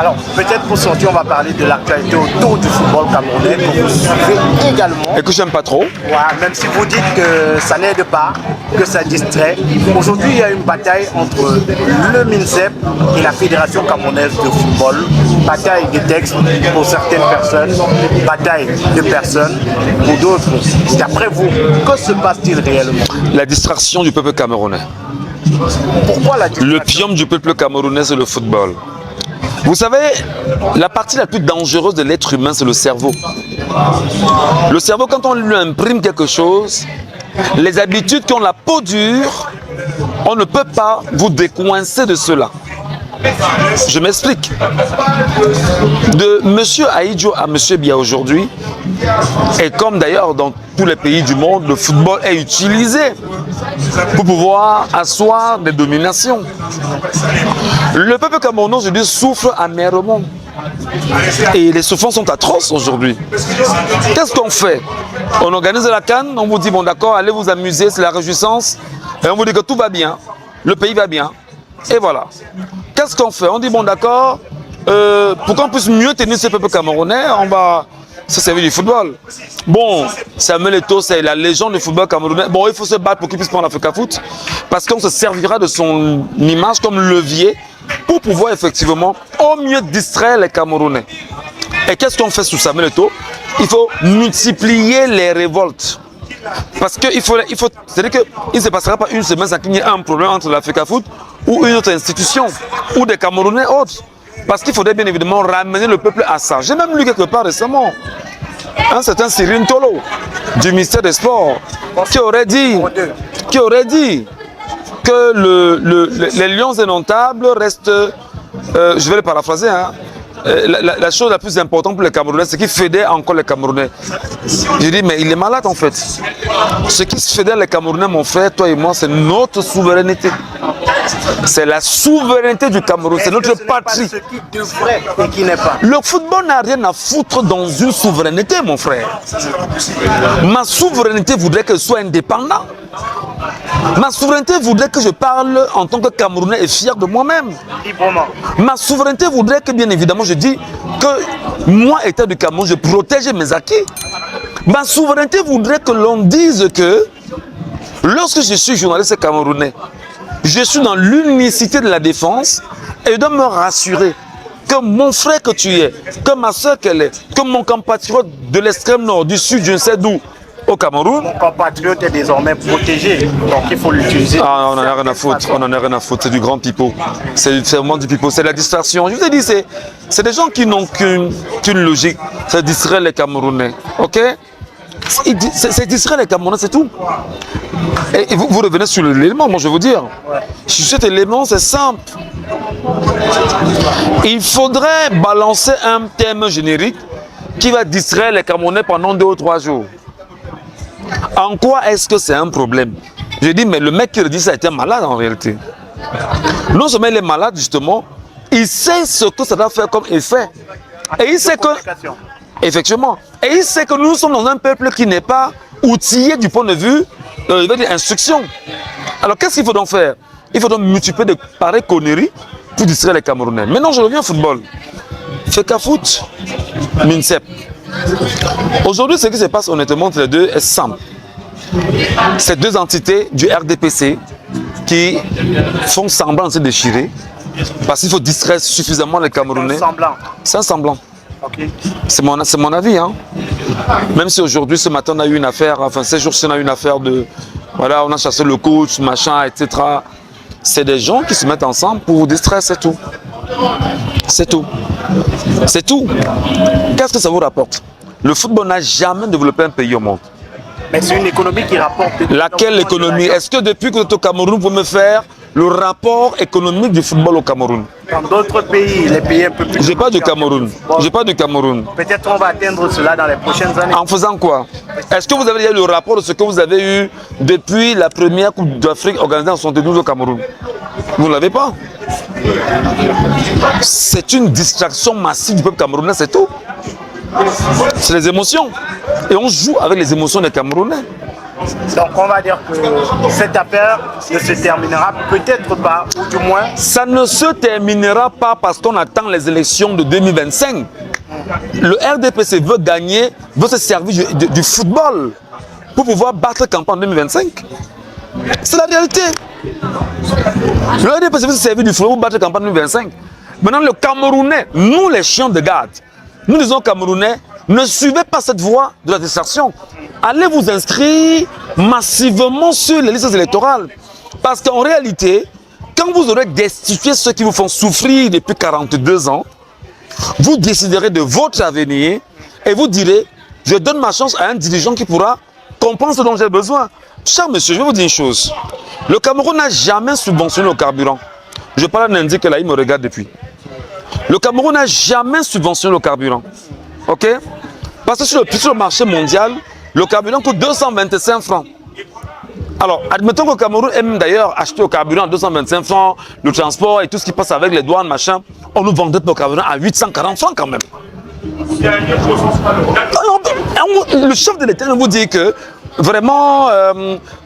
Alors, peut-être pour sortir, on va parler de l'actualité autour du football camerounais que vous suivez également. Et que j'aime pas trop. Ouais, même si vous dites que ça n'aide pas, que ça distrait. Aujourd'hui, il y a une bataille entre le MINSEP et la Fédération camerounaise de football. Bataille des textes pour certaines personnes, bataille de personnes pour d'autres. D'après vous, que se passe-t-il réellement? La distraction du peuple camerounais. Pourquoi la distraction? L'opium du peuple camerounais, c'est le football. Vous savez, la partie la plus dangereuse de l'être humain, c'est le cerveau. Le cerveau, quand on lui imprime quelque chose, les habitudes qui ont la peau dure, on ne peut pas vous décoincer de cela. Je m'explique. De M. Aïdjo à M. Biya aujourd'hui, et comme d'ailleurs dans tous les pays du monde, le football est utilisé pour pouvoir asseoir des dominations. Le peuple camerounais aujourd'hui souffre amèrement. Et les souffrances sont atroces aujourd'hui. Qu'est-ce qu'on fait? On organise la CAN, on vous dit, bon d'accord, allez vous amuser, c'est la réjouissance. Et on vous dit que tout va bien, le pays va bien. Et voilà. Qu'est-ce qu'on fait? On dit, bon d'accord, pour qu'on puisse mieux tenir ce peuple camerounais, on va se servir du football. Bon, Samuel Eto'o, c'est la légende du football camerounais. Bon, il faut se battre pour qu'il puisse prendre l'Africa Foot, parce qu'on se servira de son image comme levier pour pouvoir effectivement au mieux distraire les Camerounais. Et qu'est-ce qu'on fait sous Samuel Eto'o? Il faut multiplier les révoltes. Parce qu'il faut, c'est-à-dire qu'il ne se passera pas une semaine sans qu'il y ait un problème entre l'Africa Foot ou une autre institution, ou des Camerounais autres. Parce qu'il faudrait bien évidemment ramener le peuple à ça. J'ai même lu quelque part récemment un certain Cyril Tolo du ministère des Sports qui aurait dit que les Lions indomptables restent, je vais le paraphraser, hein, la chose la plus importante pour les Camerounais, c'est qu'ils fédèrent encore les Camerounais. Je dis, mais il est malade en fait. Ce qui se fédère les Camerounais, mon frère, toi et moi, c'est notre souveraineté. C'est la souveraineté du Cameroun, c'est notre patrie. Ce qui devrait et qui n'est pas. Le football n'a rien à foutre dans une souveraineté, mon frère. Ma souveraineté voudrait que je sois indépendant. Ma souveraineté voudrait que je parle en tant que Camerounais et fier de moi-même. Librement. Ma souveraineté voudrait que, bien évidemment, je dis que moi, État du Cameroun, je protège mes acquis. Ma souveraineté voudrait que l'on dise que lorsque je suis journaliste camerounais, je suis dans l'unicité de la défense et je dois me rassurer que mon frère que tu es, que ma soeur qu'elle est, que mon compatriote de l'extrême nord, du sud, je ne sais d'où, au Cameroun. Mon compatriote est désormais protégé, donc il faut l'utiliser. Ah, on n'en a rien à foutre, on n'en a rien à foutre, c'est du grand pipeau. C'est vraiment du pipeau, c'est la distraction. Je vous ai dit, c'est des gens qui n'ont qu'une logique, c'est distraire les Camerounais, ok? C'est distraire les Camerounais, c'est tout. Et vous revenez sur l'élément, moi je vais vous dire. Sur cet élément, c'est simple. Il faudrait balancer un thème générique qui va distraire les Camerounais pendant 2 ou 3 jours. En quoi est-ce que c'est un problème? Je dis, mais le mec qui le dit ça était malade en réalité. Non seulement il est malade, justement, il sait ce que ça doit faire comme effet. Et il sait que... Effectivement. Et il sait que nous sommes dans un peuple qui n'est pas outillé du point de vue instruction. Alors qu'est-ce qu'il faut donc faire? Il faut donc multiplier de pareilles conneries pour distraire les Camerounais. Maintenant je reviens au football. FECA Foot, MINSEP. Aujourd'hui ce qui se passe honnêtement entre les deux est simple. C'est 2 entités du RDPC qui font semblant de se déchirer parce qu'il faut distraire suffisamment les Camerounais. C'est un semblant. Okay. C'est mon avis, hein. Même si aujourd'hui, ce matin, on a eu une affaire, enfin ces jours-ci, on a eu une affaire de... Voilà, on a chassé le coach, machin, etc. C'est des gens qui se mettent ensemble pour vous distraire, c'est tout. C'est tout. C'est tout. Qu'est-ce que ça vous rapporte? Le football n'a jamais développé un pays au monde. Mais c'est une économie qui rapporte... Laquelle économie? Est-ce que depuis que vous êtes au Cameroun, vous pouvez me faire le rapport économique du football au Cameroun? Dans d'autres pays, les pays un peu plus... J'ai pas du Cameroun. J'ai pas du Cameroun. Peut-être on va atteindre cela dans les prochaines années. En faisant quoi? Est-ce que vous avez eu le rapport de ce que vous avez eu depuis la première Coupe d'Afrique organisée en 72 au Cameroun? Vous ne l'avez pas. C'est une distraction massive du peuple camerounais, c'est tout. C'est les émotions. Et on joue avec les émotions des Camerounais. Donc on va dire que cette affaire ne se terminera peut-être pas, ou du moins... Ça ne se terminera pas parce qu'on attend les élections de 2025. Le RDPC veut gagner, veut se servir du football pour pouvoir battre campagne en 2025. C'est la réalité. Le RDPC veut se servir du football pour battre campagne en 2025. Maintenant, le Camerounais, nous les chiens de garde, nous disons Camerounais, ne suivez pas cette voie de la distraction. Allez vous inscrire massivement sur les listes électorales. Parce qu'en réalité, quand vous aurez destitué ceux qui vous font souffrir depuis 42 ans, vous déciderez de votre avenir et vous direz, je donne ma chance à un dirigeant qui pourra comprendre ce dont j'ai besoin. Cher monsieur, je vais vous dire une chose. Le Cameroun n'a jamais subventionné le carburant. Je parle d'un indique que là, il me regarde depuis. Le Cameroun n'a jamais subventionné le carburant. Ok? Parce que sur le marché mondial, le carburant coûte 225 francs. Alors, admettons que le Cameroun aime d'ailleurs acheter le carburant à 225 francs, le transport et tout ce qui passe avec les douanes, machin. On nous vendrait le carburant à 840 francs quand même. Le chef de l'État vous dit que vraiment,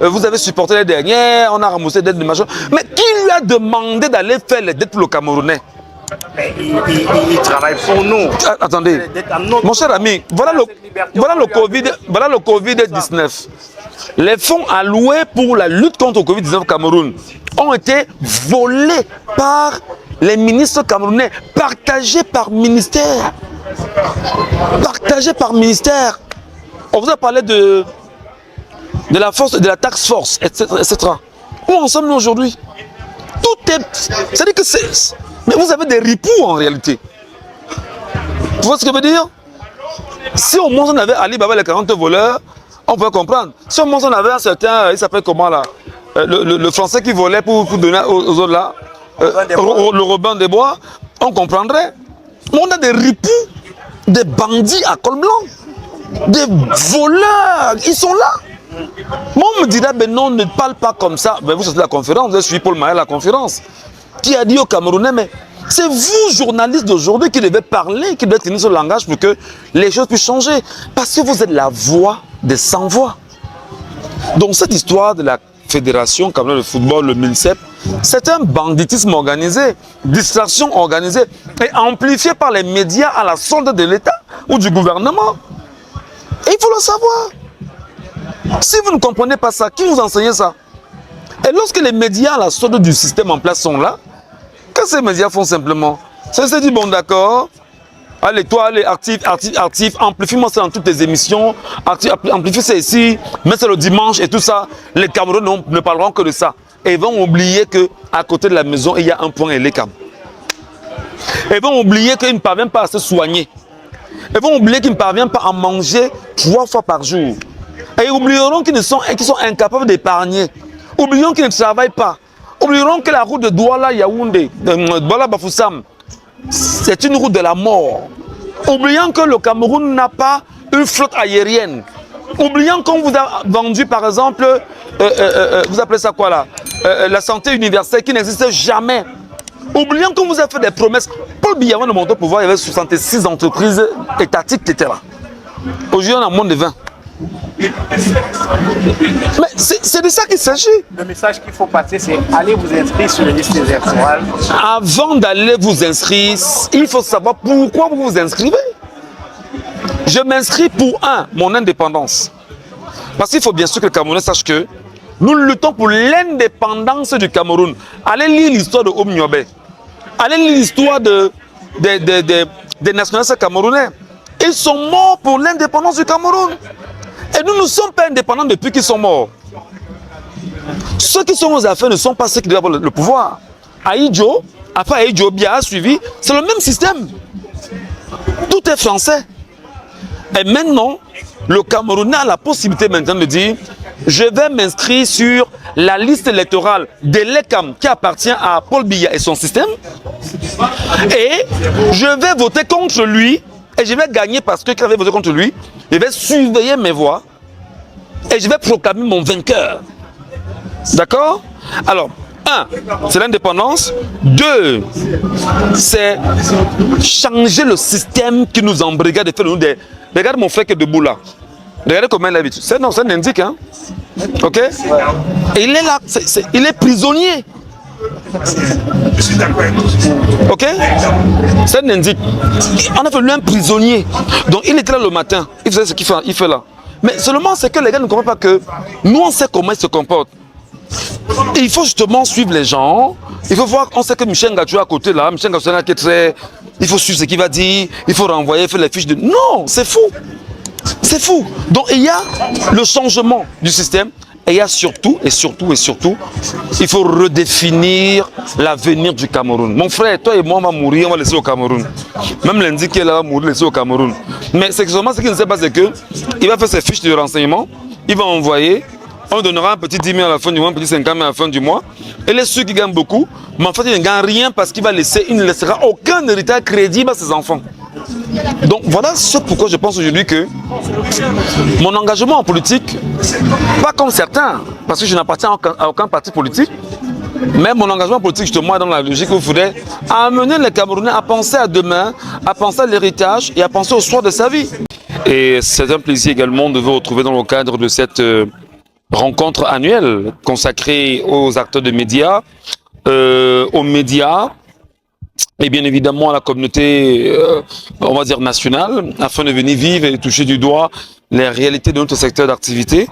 vous avez supporté les dernières, on a remboursé des dettes de machin. Mais qui lui a demandé d'aller faire les dettes pour le Camerounais? Il travaille pour nous. Attendez, mon cher ami, voilà le Covid-19. Les fonds alloués pour la lutte contre le Covid-19 au Cameroun ont été volés par les ministres camerounais, partagés par ministère. Partagés par ministère. On vous a parlé de la force, de la task force, etc. Où en sommes-nous aujourd'hui? Tout est... C'est-à-dire que c'est... Mais vous avez des ripoux en réalité. Tu vois ce que je veux dire? Si au moins on avait Ali Baba les 40 voleurs, on peut comprendre. Si au moins on avait un certain, il s'appelle comment là, le français qui volait pour donner aux autres là, le Robin des Bois, on comprendrait. Mais on a des ripoux, des bandits à col blanc, des voleurs, ils sont là. Moi on me dirait, ben non, ne parle pas comme ça. Ben vous sortez de la conférence, vous avez suivi Paul Maher à la conférence, qui a dit aux Camerounais, mais c'est vous, journalistes d'aujourd'hui, qui devez parler, qui devez tenir ce langage pour que les choses puissent changer. Parce que vous êtes la voix des sans-voix. Donc cette histoire de la Fédération camerounaise de football, le MINSEP, c'est un banditisme organisé, distraction organisée et amplifiée par les médias à la solde de l'État ou du gouvernement. Et il faut le savoir. Si vous ne comprenez pas ça, qui vous enseigne ça? Et lorsque les médias à la solde du système en place sont là, que ces médias font simplement, c'est se dire, bon d'accord, allez toi, allez, actif, amplifie-moi ça dans toutes tes émissions, amplifie ça ici, mets ça le dimanche et tout ça. Les Camerounais ne parleront que de ça. Et ils vont oublier qu'à côté de la maison, il y a un point et les Cam. Ils vont oublier qu'ils ne parviennent pas à se soigner. Ils vont oublier qu'ils ne parviennent pas à manger 3 fois par jour. Et ils oublieront qu'ils sont incapables d'épargner. Oublions qu'ils ne travaillent pas. Oublions que la route de Douala-Yaoundé, Douala-Bafoussam, c'est une route de la mort. Oublions que le Cameroun n'a pas une flotte aérienne. Oublions qu'on vous a vendu, par exemple, vous appelez ça quoi là, la santé universelle qui n'existe jamais. Oublions qu'on vous a fait des promesses. Paul Biya, avant de monter au pouvoir, il y avait 66 entreprises étatiques qui étaient là. Aujourd'hui, on a moins de 20. Mais c'est de ça qu'il s'agit. Le message qu'il faut passer, c'est allez vous inscrire sur les listes électorales. Avant d'aller vous inscrire, il faut savoir pourquoi vous vous inscrivez. Je m'inscris pour mon indépendance. Parce qu'il faut bien sûr que le Camerounais sache que nous luttons pour l'indépendance du Cameroun. Allez lire l'histoire de Om Nyobe. Allez lire l'histoire des nationalistes camerounais. Ils sont morts pour l'indépendance du Cameroun. Et nous ne sommes pas indépendants depuis qu'ils sont morts. Ceux qui sont aux affaires ne sont pas ceux qui doivent avoir le pouvoir. Aïdjo, après Aïdjo, Biya a suivi, c'est le même système. Tout est français. Et maintenant, le Camerounais a la possibilité maintenant de dire je vais m'inscrire sur la liste électorale de l'ECAM qui appartient à Paul Biya et son système. Et je vais voter contre lui. Et je vais gagner parce que quand je vais voter contre lui, je vais surveiller mes voix et je vais proclamer mon vainqueur. D'accord? Alors, 1, c'est l'indépendance. 2, c'est changer le système qui nous embrigade et fait de nous des... Regarde mon frère qui est debout là. Regardez comment il habite. C'est un indique, hein. Ok? Et il est là, il est prisonnier. Je suis d'accord. Ok? C'est un indique. On a fait lui un prisonnier. Donc il était là le matin. Il faisait ce qu'il fait là. Mais seulement c'est que les gars ne comprennent pas que nous on sait comment ils se comportent. Et il faut justement suivre les gens. Il faut voir, on sait que Michel Ngatou est à côté là. Michel Ngatou est très. Il faut suivre ce qu'il va dire. Il faut renvoyer, faire les fiches de. Non, c'est fou. C'est fou. Donc il y a le changement du système. Et il y a surtout, il faut redéfinir l'avenir du Cameroun. Mon frère, toi et moi, on va mourir, on va laisser au Cameroun. Même lundi qui est là, va mourir, laisser au Cameroun. Mais c'est seulement ce qu'il ne sait pas, c'est qu'il va faire ses fiches de renseignement, il va envoyer, on donnera un petit 10 000 à la fin du mois, un petit 50 000 à la fin du mois. Et les ceux qui gagnent beaucoup, mais en fait, il ne gagne rien parce qu'il ne laissera aucun héritage crédible à ses enfants. Donc voilà ce pourquoi je pense aujourd'hui que mon engagement en politique, pas comme certains, parce que je n'appartiens à aucun parti politique, mais mon engagement politique justement est dans la logique où il faudrait amener les Camerounais à penser à demain, à penser à l'héritage et à penser au soir de sa vie. Et c'est un plaisir également de vous retrouver dans le cadre de cette rencontre annuelle consacrée aux acteurs de médias, aux médias, et bien évidemment à la communauté, on va dire nationale, afin de venir vivre et toucher du doigt les réalités de notre secteur d'activité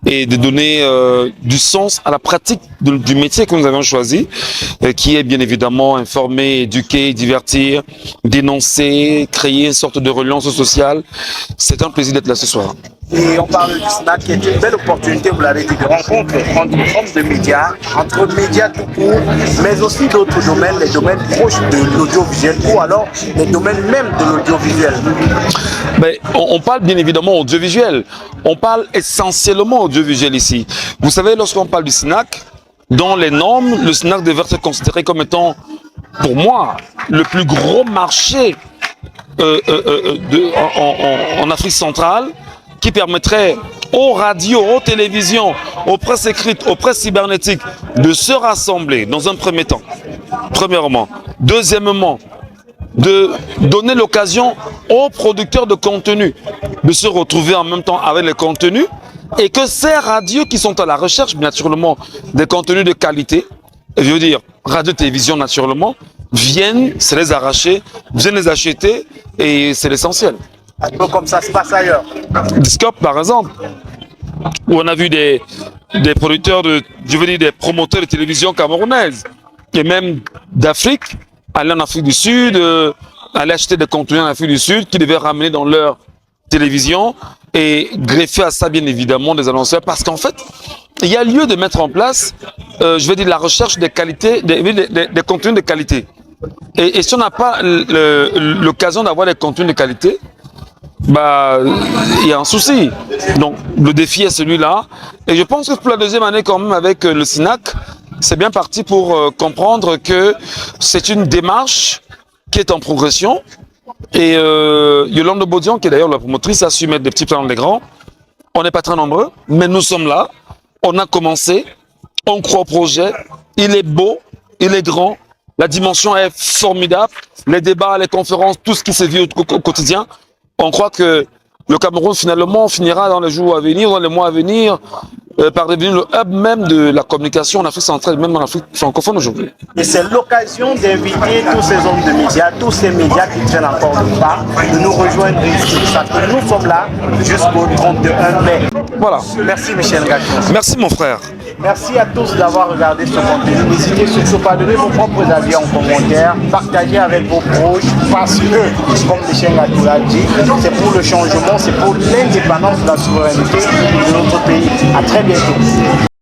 et de donner du sens à la pratique du métier que nous avons choisi, qui est bien évidemment informer, éduquer, divertir, dénoncer, créer une sorte de relance sociale. C'est un plaisir d'être là ce soir. Et on parle du SNAC qui est une belle opportunité, vous l'avez dit, de rencontre entre hommes de médias, entre médias tout court, mais aussi d'autres domaines, les domaines proches de l'audiovisuel ou alors les domaines même de l'audiovisuel. Mais on parle bien évidemment audiovisuel, on parle essentiellement audiovisuel ici. Vous savez, lorsqu'on parle du SNAC, dans les normes, le SNAC devrait être considéré comme étant, pour moi, le plus gros marché en Afrique centrale, qui permettrait aux radios, aux télévisions, aux presses écrites, aux presses cybernétiques de se rassembler dans un premier temps, premièrement. Deuxièmement, de donner l'occasion aux producteurs de contenu de se retrouver en même temps avec les contenus et que ces radios qui sont à la recherche, naturellement, des contenus de qualité, je veux dire radio-télévision naturellement, viennent se les arracher, viennent les acheter et c'est l'essentiel. Un peu comme ça se passe ailleurs. Discope par exemple, où on a vu des producteurs des promoteurs de télévision camerounaises et même d'Afrique, aller en Afrique du Sud, aller acheter des contenus en Afrique du Sud qui devaient ramener dans leur télévision et greffer à ça bien évidemment des annonceurs parce qu'en fait, il y a lieu de mettre en place, la recherche des qualités, des contenus de qualité. Et si on n'a pas l'occasion d'avoir des contenus de qualité, bah, il y a un souci. Donc, le défi est celui-là. Et je pense que pour la deuxième année, quand même, avec le SNAC, c'est bien parti pour comprendre que c'est une démarche qui est en progression. Et Yolande Bodian, qui est d'ailleurs la promotrice, a su mettre des petits plans dans les grands. On n'est pas très nombreux, mais nous sommes là. On a commencé. On croit au projet. Il est beau. Il est grand. La dimension est formidable. Les débats, les conférences, tout ce qui se vit au quotidien. On croit que le Cameroun finalement finira dans les jours à venir, dans les mois à venir, par devenir le hub même de la communication en Afrique centrale, même en Afrique francophone aujourd'hui. Et c'est l'occasion d'inviter tous ces hommes de médias, tous ces médias qui traînent encore le pas, de nous rejoindre ici. Parce que nous sommes là jusqu'au 31 mai. Voilà. Merci Michel Ngatou. Merci mon frère. Merci à tous d'avoir regardé ce contenu. N'hésitez surtout pas à donner vos propres avis en commentaire, partagez avec vos proches, parce que, comme Michel Ngatou l'a dit, c'est pour le changement, c'est pour l'indépendance de la souveraineté de notre pays. À très bientôt.